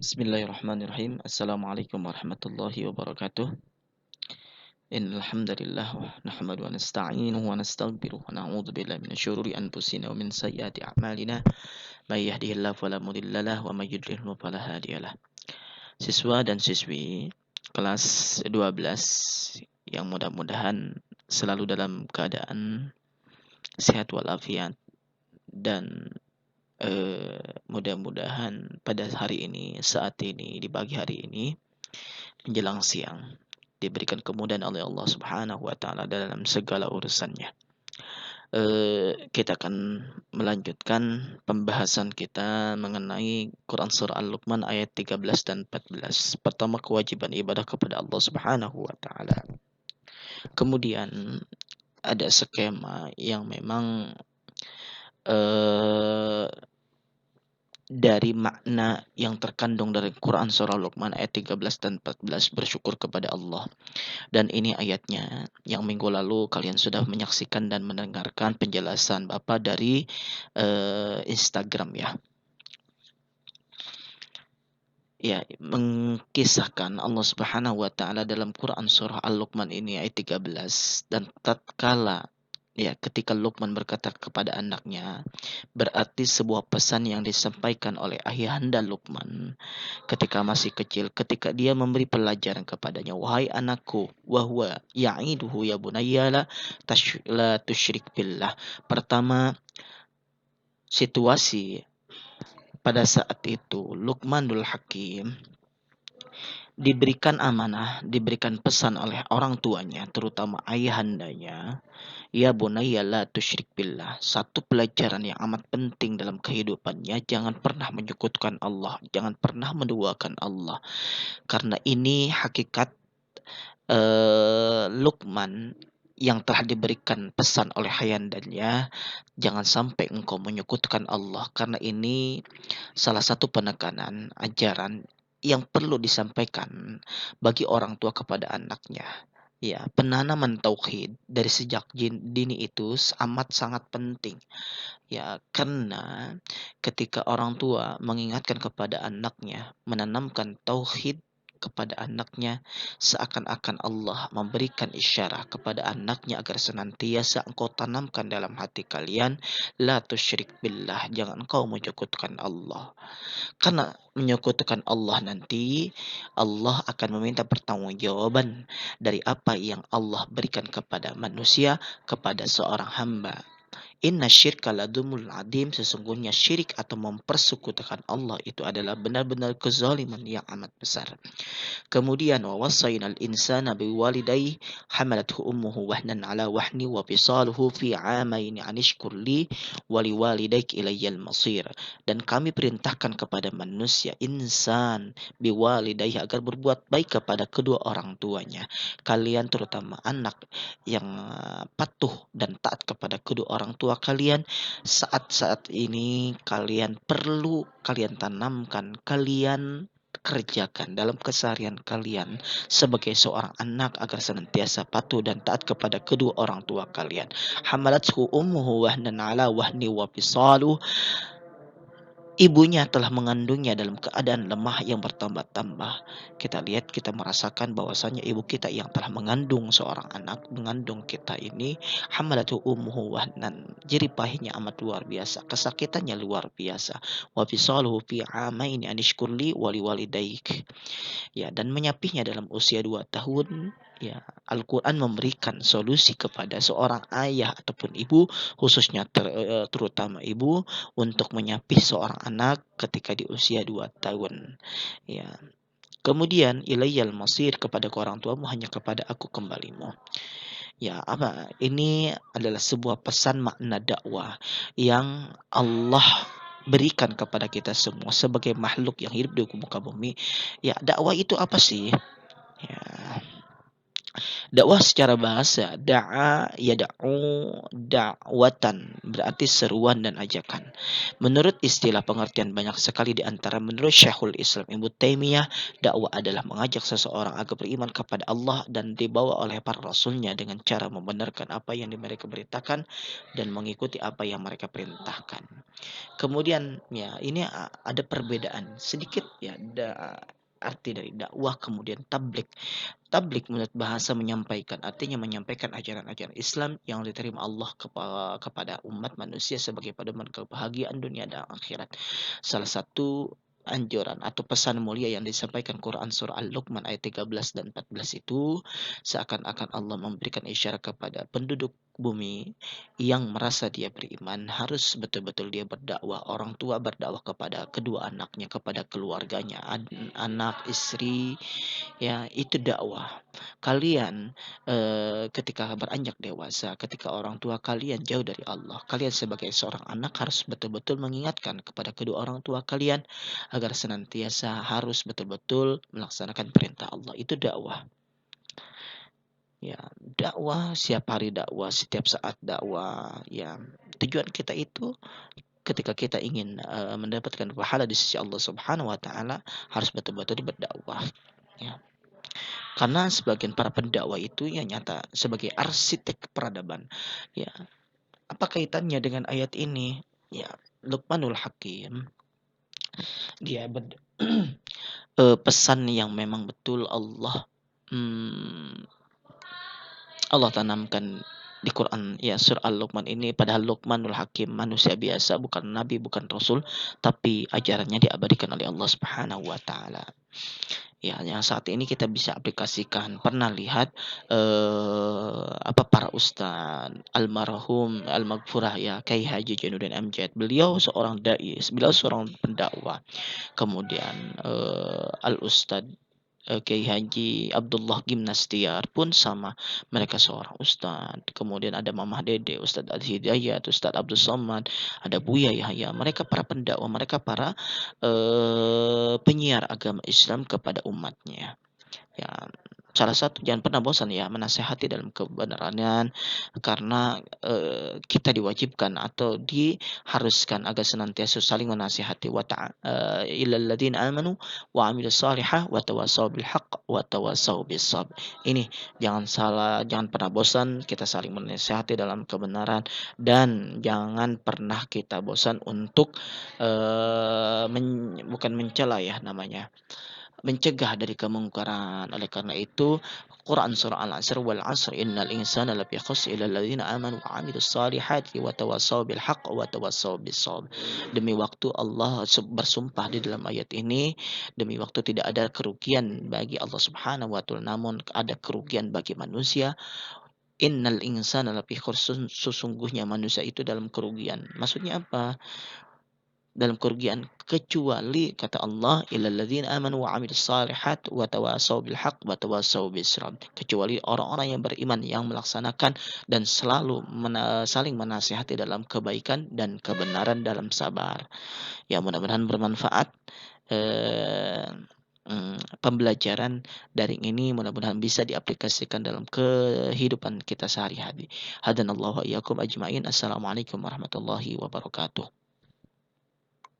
Bismillahirrahmanirrahim. Assalamualaikum warahmatullahi wabarakatuh. Innal hamdalillah nahmadu wa nasta'inuhu wa nastaghfiruh wa na'udzu billahi min syururi anfusina wa min sayyiati a'malina. May yahdihillahu fala mudilla lahu wa may yudlilhu fala hadiyalah. Siswa dan siswi kelas 12 yang mudah-mudahan selalu dalam keadaan sehat walafiat dan mudah-mudahan pada hari ini, saat ini, di pagi hari ini menjelang siang diberikan kemudahan oleh Allah Subhanahu wa taala dalam segala urusannya. Kita akan melanjutkan pembahasan kita mengenai Quran surah Al-Luqman ayat 13 dan 14. Pertama, kewajiban ibadah kepada Allah Subhanahu wa taala. Kemudian ada skema yang memang dari makna yang terkandung dari Quran surah Luqman ayat 13 dan 14, bersyukur kepada Allah. Dan ini ayatnya yang minggu lalu kalian sudah menyaksikan dan mendengarkan penjelasan Bapak dari Instagram ya. Ya, mengkisahkan Allah Subhanahu wa taala dalam Quran surah Al-Luqman ini ayat 13, dan tatkala ya ketika Luqman berkata kepada anaknya, berarti sebuah pesan yang disampaikan oleh ayahanda Luqman ketika masih kecil, ketika dia memberi pelajaran kepadanya, wahai anakku, wahwa ya'iduhu ya bunayya la tusyrik billah. Pertama, situasi pada saat itu Luqmanul Hakim diberikan amanah, diberikan pesan oleh orang tuanya, terutama ayahandanya, ya bunayya la tusyrik billah. Satu pelajaran yang amat penting dalam kehidupannya, jangan pernah menyekutukan Allah, jangan pernah menduakan Allah. Karena ini hakikat Luqman yang telah diberikan pesan oleh ayahandanya, jangan sampai engkau menyekutukan Allah. Karena ini salah satu penekanan ajaran yang perlu disampaikan bagi orang tua kepada anaknya. Ya, penanaman tauhid dari sejak dini itu amat sangat penting. Ya, karena ketika orang tua mengingatkan kepada anaknya, menanamkan tauhid kepada anaknya, seakan-akan Allah memberikan isyarat kepada anaknya agar senantiasa engkau tanamkan dalam hati kalian, la tusyrik billah, jangan engkau menyekutukan Allah. Karena menyekutukan Allah nanti, Allah akan meminta pertanggungjawaban dari apa yang Allah berikan kepada manusia, kepada seorang hamba. Inna syirka ladumul adim, sesungguhnya syirik atau mempersekutukan Allah itu adalah benar-benar kezaliman yang amat besar. Kemudian wa wasainal insana biwalidayhi hamalathu ummuhu wahnan ala wahni wa fisaluhu fi amaini anishkur li wa liwalidayk ilayyal masir. Dan kami perintahkan kepada manusia insan biwalidayhi agar berbuat baik kepada kedua orang tuanya. Kalian terutama anak yang patuh dan taat kepada kedua orang tua kalian, saat-saat ini kalian perlu kalian tanamkan, kalian kerjakan dalam keseharian kalian sebagai seorang anak agar senantiasa patuh dan taat kepada kedua orang tua kalian. Hamalathu ummuhu wahnan ala wahni wa fisaluhu, ibunya telah mengandungnya dalam keadaan lemah yang bertambah-tambah. Kita lihat, kita merasakan bahwasanya ibu kita yang telah mengandung seorang anak, mengandung kita ini, hamalatu ummuhu wahnan, jerih pahitnya amat luar biasa, kesakitannya luar biasa. Wa fisaluhu fi amaini anishkurli wa liwalidayk. Ya, dan menyapihnya dalam usia 2 tahun. Ya, Al-Quran memberikan solusi kepada seorang ayah ataupun ibu, khususnya terutama ibu, untuk menyapih seorang anak ketika di usia 2 tahun. Ya. Kemudian ilayyal masir, kepada orang tuamu hanya kepada aku kembalimu. Ya, apa? Ini adalah sebuah pesan makna dakwah yang Allah berikan kepada kita semua sebagai makhluk yang hidup di muka bumi. Ya, dakwah itu apa sih? Ya, dakwah secara bahasa, da'a yada'u da'watan, berarti seruan dan ajakan. Menurut istilah pengertian banyak sekali di antara, menurut Syekhul Islam Ibnu Taimiyah, dakwah adalah mengajak seseorang agar beriman kepada Allah dan dibawa oleh para rasulnya dengan cara membenarkan apa yang mereka beritakan dan mengikuti apa yang mereka perintahkan. Kemudian ya ini ada perbedaan sedikit ya arti dari dakwah kemudian tablik. Tablik menurut bahasa menyampaikan, artinya menyampaikan ajaran-ajaran Islam yang diterima Allah kepada umat manusia sebagai pedoman kebahagiaan dunia dan akhirat. Salah satu anjuran atau pesan mulia yang disampaikan Quran surah Al-Luqman ayat 13 dan 14 itu seakan-akan Allah memberikan isyarat kepada penduduk bumi yang merasa dia beriman harus betul-betul dia berdakwah. Orang tua berdakwah kepada kedua anaknya, kepada keluarganya, anak, istri, ya itu dakwah. Kalian ketika beranjak dewasa, ketika orang tua kalian jauh dari Allah, kalian sebagai seorang anak harus betul-betul mengingatkan kepada kedua orang tua kalian agar senantiasa harus betul-betul melaksanakan perintah Allah. Itu dakwah. Ya, dakwah setiap hari, dakwah setiap saat, dakwah. Ya, tujuan kita itu ketika kita ingin mendapatkan pahala di sisi Allah Subhanahu wa taala harus betul-betul berdakwah. Ya. Karena sebagian para pendakwah itu ya nyata sebagai arsitek peradaban. Ya, apa kaitannya dengan ayat ini? Ya, Luqmanul Hakim dia pesan yang memang betul Allah tanamkan di Quran ya surah Al-Luqman ini, padahal Luqmanul Hakim manusia biasa, bukan nabi, bukan rasul, tapi ajarannya diabadikan oleh Allah Subhanahu wa taala. Ya, yang saat ini kita bisa aplikasikan. Pernah lihat apa para ustaz almarhum almaghfurah ya Kiai Haji Jainuddin MZ. Beliau seorang dai, beliau seorang pendakwah. Kemudian Al Ustad Kiai Haji Abdullah Gimnastiar pun sama, mereka seorang ustad. Kemudian ada Mamah Dede, Ustadz Al Hidayat, Ustadz Abdul Somad, ada Buya Yahya. Mereka para pendakwah, mereka para penyiar agama Islam kepada umatnya. Ya, salah satu jangan pernah bosan ya menasehati dalam kebenaran, karena kita diwajibkan atau diharuskan agar senantiasa saling menasehati ilal ladzina amanu wa amilus salihah wa tawassaw bil haqq wa tawassaw bis sabr. Ini jangan salah, jangan pernah bosan kita saling menasehati dalam kebenaran, dan jangan pernah kita bosan untuk bukan mencela ya namanya, mencegah dari kemungkaran. Oleh karena itu, Quran surah Al-Asr wal 'asr innal insana lafi khusr illa alladziina aamanu wa 'amilus shalihati wa tawassaw bil haqq wa tawassaw bis sabr. Demi waktu Allah bersumpah di dalam ayat ini, demi waktu tidak ada kerugian bagi Allah Subhanahu wa taala, namun ada kerugian bagi manusia. Innal insana lafi khusr, sesungguhnya manusia itu dalam kerugian. Maksudnya apa? Dalam kerugian, kecuali kata Allah illal ladzina amanu wa 'amilus shalihat wa tawassaw bil haqq wa tawassaw bis sabr, kecuali orang-orang yang beriman yang melaksanakan dan selalu saling menasihati dalam kebaikan dan kebenaran dalam sabar. Ya, mudah-mudahan bermanfaat eh, pembelajaran daring ini, mudah-mudahan bisa diaplikasikan dalam kehidupan kita sehari-hari. Hadanallahu wa iyyakum ajmain. Assalamualaikum warahmatullahi wabarakatuh.